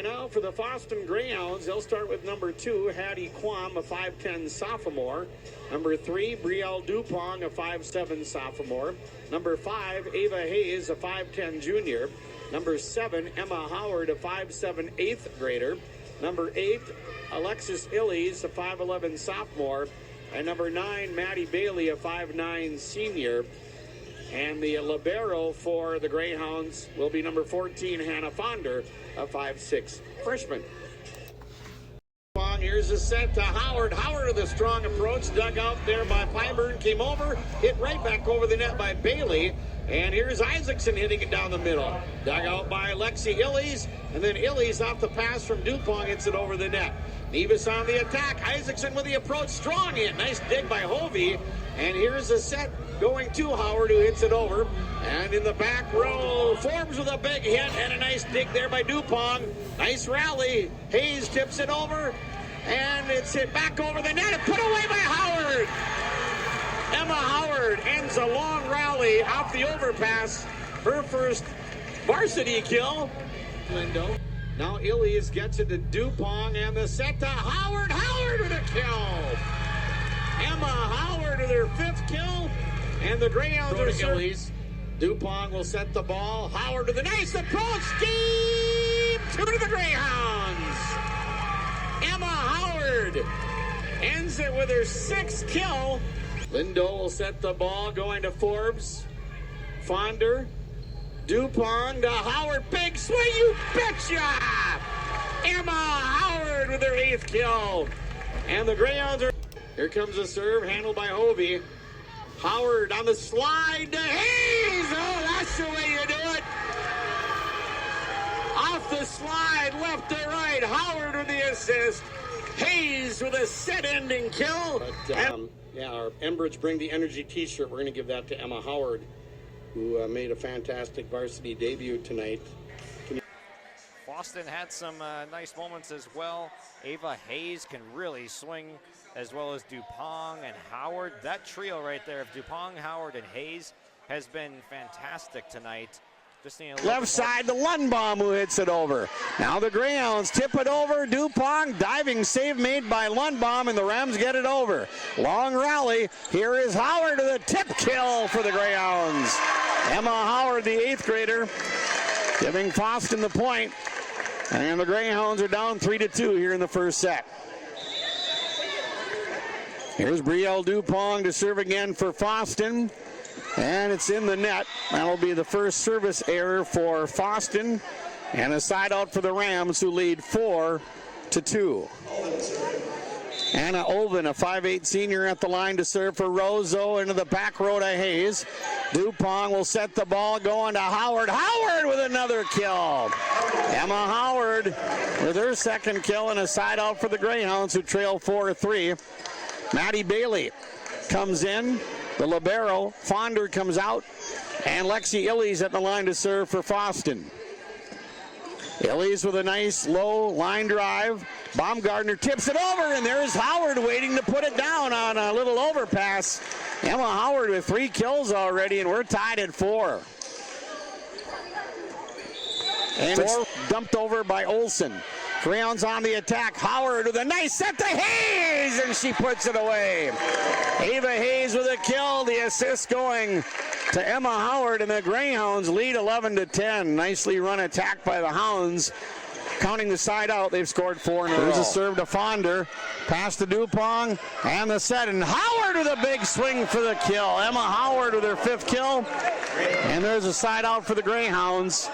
Now for the Foston Greyhounds, they'll start with number 2, Hattie Quam, a 5'10 sophomore. Number 3, Brielle Dupong, a 5'7 sophomore. Number 5, Ava Hayes, a 5'10 junior. Number 7, Emma Howard, a 5'7 8th grader. Number 8, Alexis Illies, a 5'11 sophomore. And number 9, Maddie Bailey, a 5'9 senior. And the libero for the Greyhounds will be number 14, Hannah Fonder, a 5'6 freshman. Here's a set to Howard. Howard with a strong approach, dug out there by Pyburn, came over, hit right back over the net by Bailey. And here's Isaacson hitting it down the middle. Dug out by Lexi Illies, and then Illies off the pass from Dupong hits it over the net. Nevis on the attack. Isaacson with the approach, strong hit. Nice dig by Hovey. And here's a set going to Howard, who hits it over. And in the back row, Forbes with a big hit and a nice dig there by Dupong. Nice rally. Hayes tips it over, and it's hit back over the net and put away by Howard. Emma Howard ends a long rally off the overpass. Her first varsity kill. Lindo. Now Illies gets it to Dupong, and the set to Howard. Howard with a kill. Emma Howard with her 5th kill. And the Greyhounds are Illies. Dupong will set the ball. Howard with a nice approach. Deep to the Greyhounds. Emma Howard ends it with her 6th kill. Lindo will set the ball, going to Forbes. Fonder. Dupong to Howard. Big swing, you betcha! Emma Howard with her 8th kill. And the Greyhounds are... Here comes a serve, handled by Hovey. Howard on the slide to Hayes. Oh, that's the way you do it. Off the slide, left to right. Howard with the assist. Hayes with a set-ending kill. But, yeah, our Enbridge Bring the Energy t-shirt, we're going to give that to Emma Howard, who made a fantastic varsity debut tonight. Boston had some nice moments as well. Ava Hayes can really swing, as well as Dupong and Howard. That trio right there of Dupong, Howard, and Hayes has been fantastic tonight. Just left side to Lundbaum, who hits it over. Now the Greyhounds tip it over. Dupong, diving save made by Lundbaum, and the Rams get it over. Long rally. Here is Howard to the tip kill for the Greyhounds. Emma Howard, the 8th grader, giving Foston the point. And the Greyhounds are down 3-2 here in the first set. Here's Brielle Dupong to serve again for Foston. And it's in the net. That'll be the first service error for Foston. And a side out for the Rams, who lead 4-2. Anna Olvin, a 5'8 senior, at the line to serve for Roseau. Into the back row to Hayes. Dupong will set the ball, going to Howard. Howard with another kill. Emma Howard with her 2nd kill, and a side out for the Greyhounds, who trail 4-3. Maddie Bailey comes in. The libero, Fonder, comes out. And Lexi Illies at the line to serve for Foston. Illies with a nice low line drive. Baumgartner tips it over, and there's Howard waiting to put it down on a little overpass. Emma Howard with 3 kills already, and we're tied at 4. And it's dumped over by Olsen. Greyhounds on the attack. Howard with a nice set to Hayes, and she puts it away. Ava Hayes with a kill. The assist going to Emma Howard, and the Greyhounds lead 11-10. Nicely run attack by the Hounds. Counting the side out, they've scored 4 in a row. There's a serve to Fonder. Pass to Dupong, and the set. And Howard with a big swing for the kill. Emma Howard with her 5th kill. And there's a side out for the Greyhounds.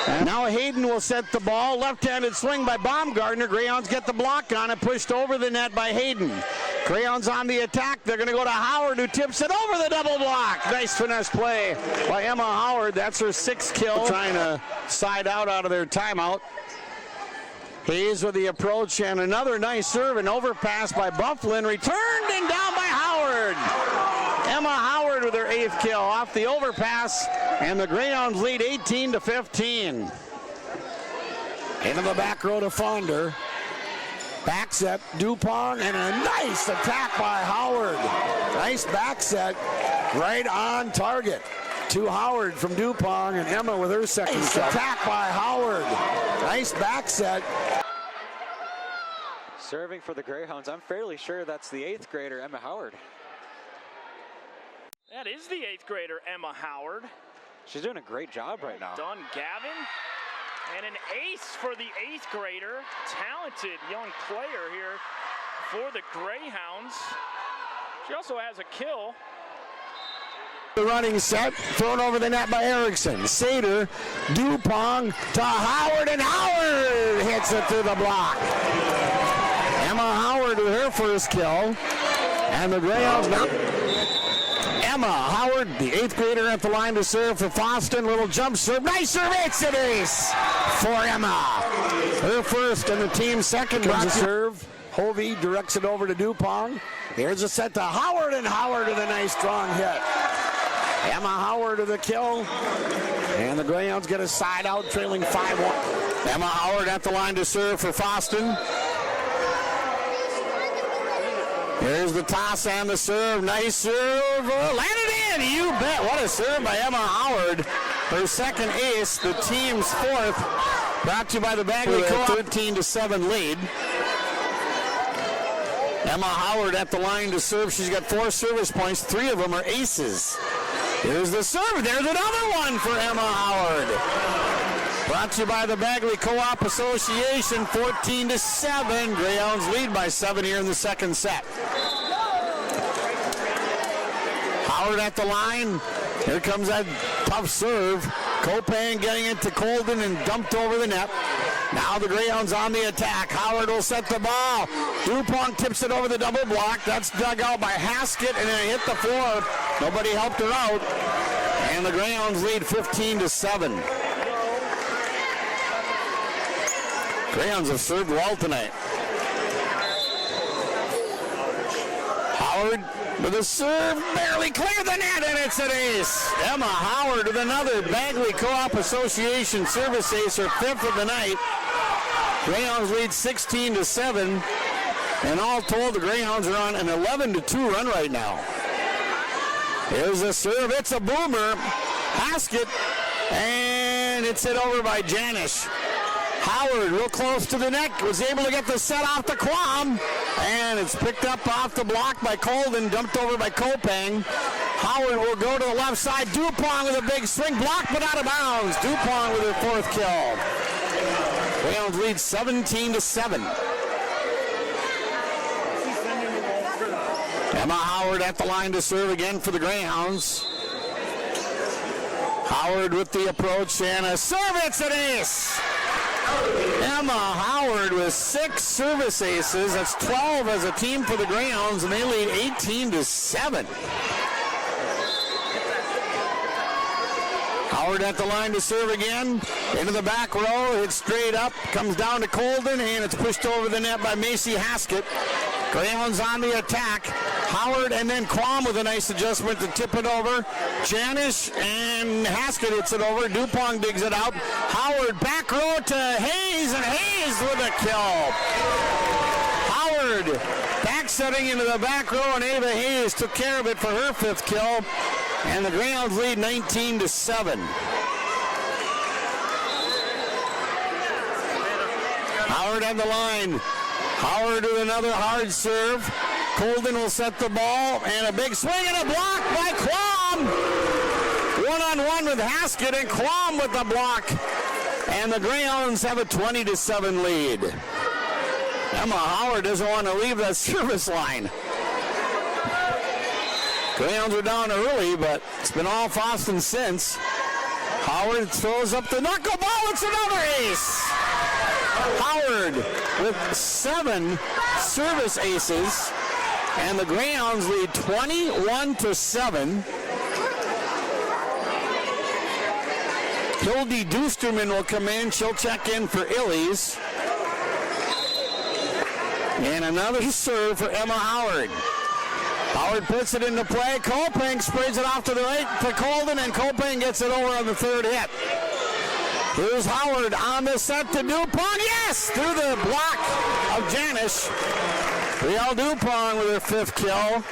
And now Hayden will set the ball. Left-handed swing by Baumgartner. Greyhounds get the block on it. Pushed over the net by Hayden. Greyhounds on the attack. They're going to go to Howard, who tips it over the double block. Nice finesse play by Emma Howard. That's her 6th kill. Trying to side out of their timeout. Hayes with the approach, and another nice serve, and overpass by Bufflin. Returned and down by Howard. Emma Howard with her 8th kill off the overpass, and the Greyhounds lead 18-15. Into the back row to Fonder. Back set, Dupong, and a nice attack by Howard. Nice back set, right on target. to Howard from DuPong, and Emma with her second kill. Attack by Howard. Nice back set. Serving for the Greyhounds, I'm fairly sure that's the 8th grader, Emma Howard. That is the 8th grader, Emma Howard. She's doing a great job right now. Done Gavin. And an ace for the 8th grader. Talented young player here for the Greyhounds. She also has a kill. The running set, thrown over the net by Erickson. Sater, Dupong to Howard, and Howard hits it through the block. Emma Howard with her first kill. And the Greyhounds now. Emma Howard, the 8th grader at the line to serve for Foston. Little jump serve. Nice serve. It's an ace for Emma. Her first and the team's second. Comes a serve. Hovey directs it over to Dupong. Here's a set to Howard, and Howard with a nice strong hit. Emma Howard with a kill. And the Greyhounds get a side out, trailing 5-1. Emma Howard at the line to serve for Foston. Here's the toss and the serve. Nice serve. Landed in. You bet. What a serve by Emma Howard. Her second ace, the team's 4th. Brought to you by the Bagley Co-op. 13-7 lead. Emma Howard at the line to serve. She's got 4 service points. 3 of them are aces. Here's the serve. There's another one for Emma Howard. Brought to you by the Bagley Co-op Association, 14-7. Greyhounds lead by 7 here in the second set. Howard at the line. Here comes that tough serve. Kopang getting it to Colden and dumped over the net. Now the Greyhounds on the attack. Howard will set the ball. Dupont tips it over the double block. That's dug out by Haskett, and it hit the floor. Nobody helped her out. And the Greyhounds lead 15-7. Greyhounds have served well tonight. Howard with a serve, barely cleared the net, and it's an ace. Emma Howard with another Bagley Co-op Association service ace, her 5th of the night. Greyhounds lead 16-7, and all told, the Greyhounds are on an 11-2 run right now. Here's a serve, it's a boomer. Haskett, and it's hit over by Janish. Howard real close to the net, was able to get the set off the Quam, and it's picked up off the block by Colden, dumped over by Kopang. Howard will go to the left side. Dupont with a big swing, blocked but out of bounds. Dupont with her 4th kill. Greyhounds lead 17-7. Emma Howard at the line to serve again for the Greyhounds. Howard with the approach and a serve, it's an ace. Emma Howard with 6 service aces. That's 12 as a team for the Greyhounds, and they lead 18-7. Howard at the line to serve again. Into the back row, hits straight up, comes down to Colden, and it's pushed over the net by Macy Haskett. Greyhounds on the attack. Howard and then Quam with a nice adjustment to tip it over. Janish and Haskett hits it over. Dupont digs it out. Howard back row to Hayes, and Hayes with a kill. Howard back setting into the back row, and Ava Hayes took care of it for her 5th kill. And the Greyhounds lead 19-7. Howard on the line. Howard with another hard serve. Colden will set the ball, and a big swing and a block by Quam. 1-on-1 with Haskett, and Quam with the block. And the Greyhounds have a 20-7 lead. Emma Howard doesn't want to leave that service line. Greyhounds are down early, but it's been all Foston since. Howard throws up the knuckleball. It's another ace. Howard with 7 service aces, and the Greyhounds lead 21-7. Hildy Dusterman will come in. She'll check in for Illies. And another serve for Emma Howard. Howard puts it into play. Kopang sprays it off to the right to Colden, and Kopang gets it over on the 3rd hit. Here's Howard on the set to Dupont. Yes! Through the block of Janish. Riel Dupont with her 5th kill.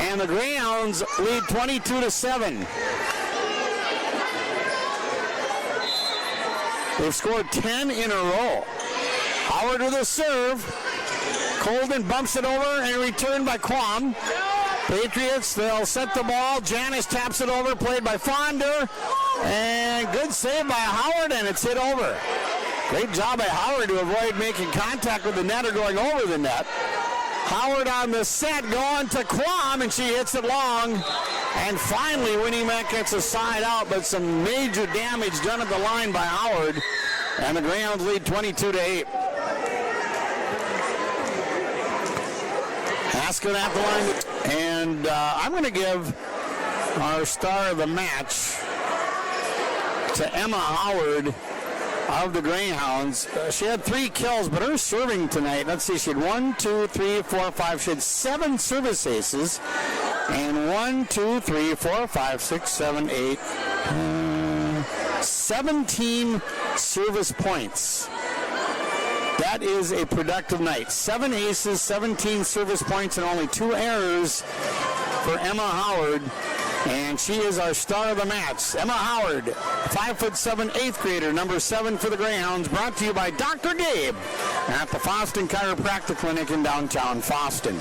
And the Greyhounds lead 22-7. They've scored 10 in a row. Howard with a serve. Colden bumps it over and returned by Quam. Patriots, they'll set the ball. Janice taps it over, played by Fonder. And good save by Howard, and it's hit over. Great job by Howard to avoid making contact with the net or going over the net. Howard on the set going to Quam, and she hits it long. And finally, Winnie Mack gets a side out, but some major damage done at the line by Howard. And the Greyhounds lead 22-8. Haskell at the line. And I'm going to give our star of the match to Emma Howard of the Greyhounds. She had 3 kills, but her serving tonight, let's see, she had 1, 2, 3, 4, 5. She had 7 service aces. And 1, 2, 3, 4, 5, 6, 7, 8. 17 service points. That is a productive night. 7 aces, 17 service points, and only 2 errors for Emma Howard. And she is our star of the match. Emma Howard, 5'7", 8th grader, number 7 for the Greyhounds, brought to you by Dr. Gabe at the Foston Chiropractic Clinic in downtown Foston.